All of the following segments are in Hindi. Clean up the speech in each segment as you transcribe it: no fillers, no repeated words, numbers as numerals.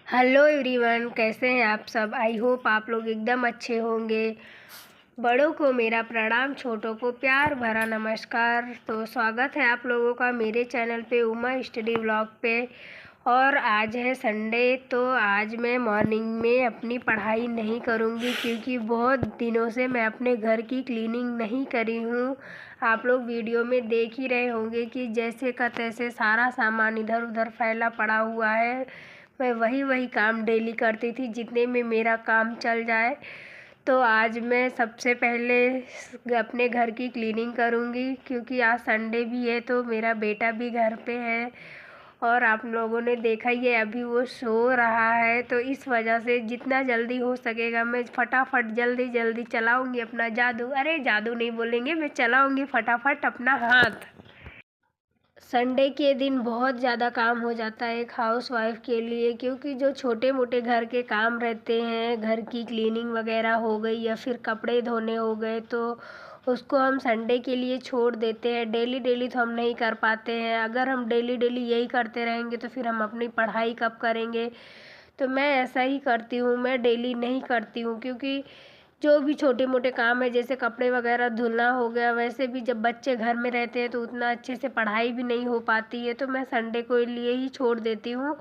हेलो एवरीवन, कैसे हैं आप सब। आई होप आप लोग एकदम अच्छे होंगे। बड़ों को मेरा प्रणाम, छोटों को प्यार भरा नमस्कार। तो स्वागत है आप लोगों का मेरे चैनल पे उमा स्टडी व्लॉग पे। और आज है संडे, तो आज मैं मॉर्निंग में अपनी पढ़ाई नहीं करूँगी क्योंकि बहुत दिनों से मैं अपने घर की क्लीनिंग नहीं करी हूँ। आप लोग वीडियो में देख ही रहे होंगे कि जैसे का तैसे सारा सामान इधर उधर फैला पड़ा हुआ है। मैं वही काम डेली करती थी जितने में मेरा काम चल जाए। तो आज मैं सबसे पहले अपने घर की क्लीनिंग करूँगी क्योंकि आज संडे भी है, तो मेरा बेटा भी घर पे है। और आप लोगों ने देखा ही है, अभी वो सो रहा है, तो इस वजह से जितना जल्दी हो सकेगा मैं फटाफट जल्दी जल्दी चलाऊँगी अपना जादू। अरे जादू नहीं बोलेंगे, मैं चलाऊँगी फटाफट अपना हाथ। संडे के दिन बहुत ज़्यादा काम हो जाता है एक हाउसवाइफ के लिए, क्योंकि जो छोटे मोटे घर के काम रहते हैं, घर की क्लीनिंग वगैरह हो गई या फिर कपड़े धोने हो गए, तो उसको हम संडे के लिए छोड़ देते हैं। डेली डेली तो हम नहीं कर पाते हैं। अगर हम डेली डेली यही करते रहेंगे तो फिर हम अपनी पढ़ाई कब करेंगे। तो मैं ऐसा ही करती हूँ, मैं डेली नहीं करती हूँ क्योंकि जो भी छोटे मोटे काम है, जैसे कपड़े वगैरह धुलना हो गया, वैसे भी जब बच्चे घर में रहते हैं तो उतना अच्छे से पढ़ाई भी नहीं हो पाती है, तो मैं संडे को लिए ही छोड़ देती हूँ।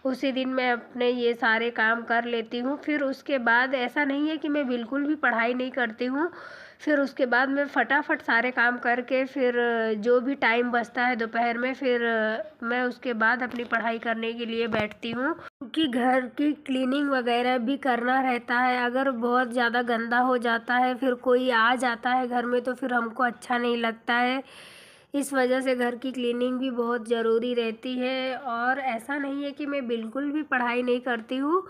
उसी दिन मैं अपने ये सारे काम कर लेती हूँ। फिर उसके बाद ऐसा नहीं है कि मैं बिल्कुल भी पढ़ाई नहीं करती हूँ। फिर उसके बाद मैं फटाफट सारे काम करके फिर जो भी टाइम बचता है दोपहर में, फिर मैं उसके बाद अपनी पढ़ाई करने के लिए बैठती हूँ, क्योंकि घर की क्लीनिंग वगैरह भी करना रहता है। अगर बहुत ज़्यादा गंदा हो जाता है, फिर कोई आ जाता है घर में, तो फिर हमको अच्छा नहीं लगता है। इस वजह से घर की क्लीनिंग भी बहुत ज़रूरी रहती है। और ऐसा नहीं है कि मैं बिल्कुल भी पढ़ाई नहीं करती हूँ।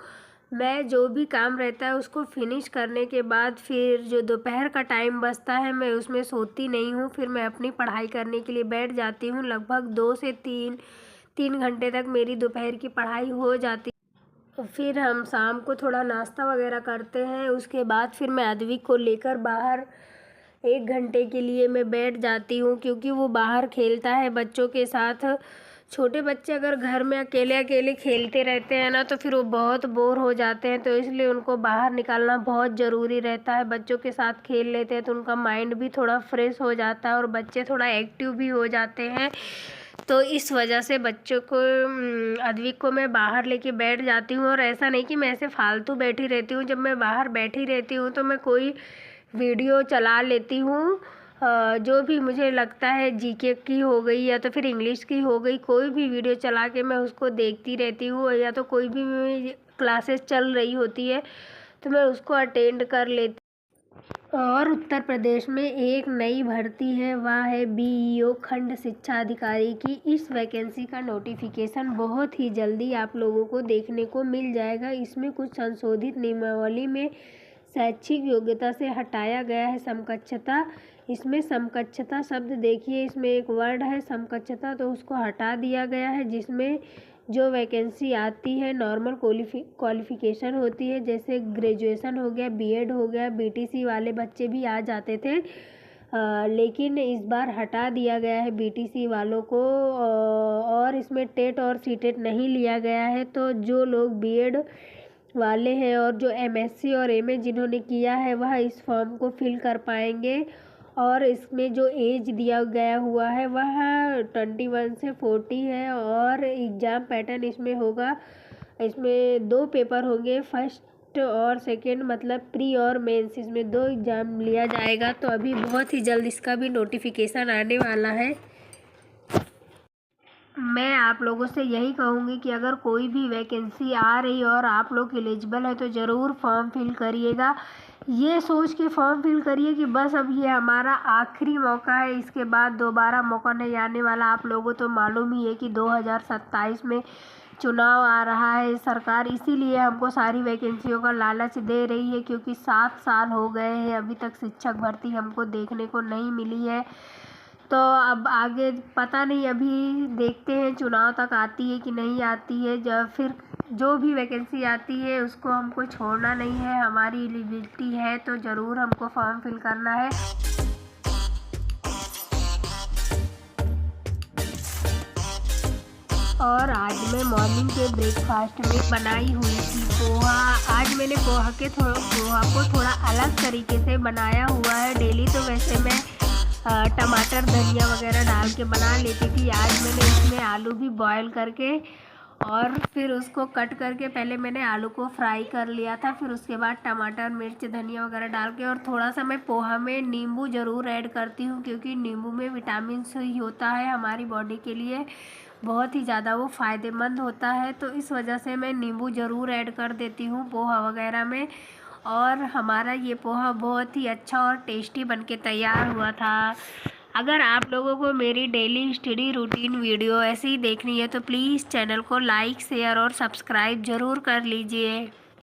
मैं जो भी काम रहता है उसको फिनिश करने के बाद फिर जो दोपहर का टाइम बचता है, मैं उसमें सोती नहीं हूँ। फिर मैं अपनी पढ़ाई करने के लिए बैठ जाती हूँ। लगभग 2 से 3 घंटे तक मेरी दोपहर की पढ़ाई हो जाती है। फिर हम शाम को थोड़ा नाश्ता वगैरह करते हैं। उसके बाद फिर मैं अद्विक को लेकर बाहर 1 घंटे के लिए मैं बैठ जाती हूँ, क्योंकि वो बाहर खेलता है बच्चों के साथ। छोटे बच्चे अगर घर में अकेले अकेले खेलते रहते हैं ना, तो फिर वो बहुत बोर हो जाते हैं, तो इसलिए उनको बाहर निकालना बहुत ज़रूरी रहता है। बच्चों के साथ खेल लेते हैं तो उनका माइंड भी थोड़ा फ्रेश हो जाता है और बच्चे थोड़ा एक्टिव भी हो जाते हैं। तो इस वजह से बच्चों को अद्विक को मैं बाहर लेके बैठ जाती हूँ। और ऐसा नहीं कि मैं ऐसे फालतू बैठी रहती हूँ। जब मैं बाहर बैठी रहती हूँ तो मैं कोई वीडियो चला लेती हूँ, जो भी मुझे लगता है, जीके की हो गई या तो फिर इंग्लिश की हो गई, कोई भी वीडियो चला के मैं उसको देखती रहती हूँ। या तो कोई भी क्लासेस चल रही होती है तो मैं उसको अटेंड कर लेती। और उत्तर प्रदेश में एक नई भर्ती है, वह है बीईओ खंड शिक्षा अधिकारी की। इस वैकेंसी का नोटिफिकेशन बहुत ही जल्दी आप लोगों को देखने को मिल जाएगा। इसमें कुछ संशोधित नियमावली में शैक्षिक योग्यता से हटाया गया है समकक्षता। इसमें समकक्षता शब्द देखिए, इसमें एक वर्ड है समकक्षता, तो उसको हटा दिया गया है। जिसमें जो वैकेंसी आती है नॉर्मल क्वालिफ़िकेशन होती है, जैसे ग्रेजुएशन हो गया, बीएड हो गया, बीटीसी वाले बच्चे भी आ जाते थे। लेकिन इस बार हटा दिया गया है बीटीसी वालों को। और इसमें टेट और सीटेट नहीं लिया गया है। तो जो लोग बीएड वाले हैं और जो एमएससी और एमए जिन्होंने किया है, वह इस फॉर्म को फिल कर पाएंगे। और इसमें जो एज दिया गया हुआ है वह 21 से 40 है। और एग्ज़ाम पैटर्न इसमें होगा, इसमें 2 पेपर होंगे, फर्स्ट और सेकंड, मतलब प्री और मेंस, इसमें 2 एग्ज़ाम लिया जाएगा। तो अभी बहुत ही जल्द इसका भी नोटिफिकेशन आने वाला है। मैं आप लोगों से यही कहूँगी कि अगर कोई भी वैकेंसी आ रही और आप लोग एलिजिबल है तो ज़रूर फॉर्म फिल करिएगा। ये सोच के फॉर्म फिल करिए कि बस अब ये हमारा आखिरी मौका है, इसके बाद दोबारा मौका नहीं आने वाला। आप लोगों तो मालूम ही है कि 2027 में चुनाव आ रहा है। सरकार इसीलिए हमको सारी वैकेंसियों का लालच दे रही है, क्योंकि 7 साल हो गए हैं अभी तक शिक्षक भर्ती हमको देखने को नहीं मिली है। तो अब आगे पता नहीं, अभी देखते हैं चुनाव तक आती है कि नहीं आती है। जब फिर जो भी वैकेंसी आती है उसको हमको छोड़ना नहीं है। हमारी एलिजिबिलिटी है तो ज़रूर हमको फॉर्म फिल करना है। और आज मैं मॉर्निंग के ब्रेकफास्ट में बनाई हुई थी पोहा। आज मैंने पोहा को थोड़ा अलग तरीके से बनाया हुआ है। डेली तो वैसे मैं टमाटर धनिया वगैरह डाल के बना लेती थी। आज मैंने इसमें आलू भी बॉयल करके और फिर उसको कट करके पहले मैंने आलू को फ्राई कर लिया था। फिर उसके बाद टमाटर मिर्च धनिया वगैरह डाल के और थोड़ा सा मैं पोहा में नींबू ज़रूर ऐड करती हूँ, क्योंकि नींबू में विटामिन सी होता है, हमारी बॉडी के लिए बहुत ही ज़्यादा वो फ़ायदेमंद होता है। तो इस वजह से मैं नींबू ज़रूर ऐड कर देती हूँ पोहा वगैरह में। और हमारा ये पोहा बहुत ही अच्छा और टेस्टी बनके तैयार हुआ था। अगर आप लोगों को मेरी डेली स्टडी रूटीन वीडियो ऐसे ही देखनी है तो प्लीज़ चैनल को लाइक शेयर और सब्सक्राइब ज़रूर कर लीजिए।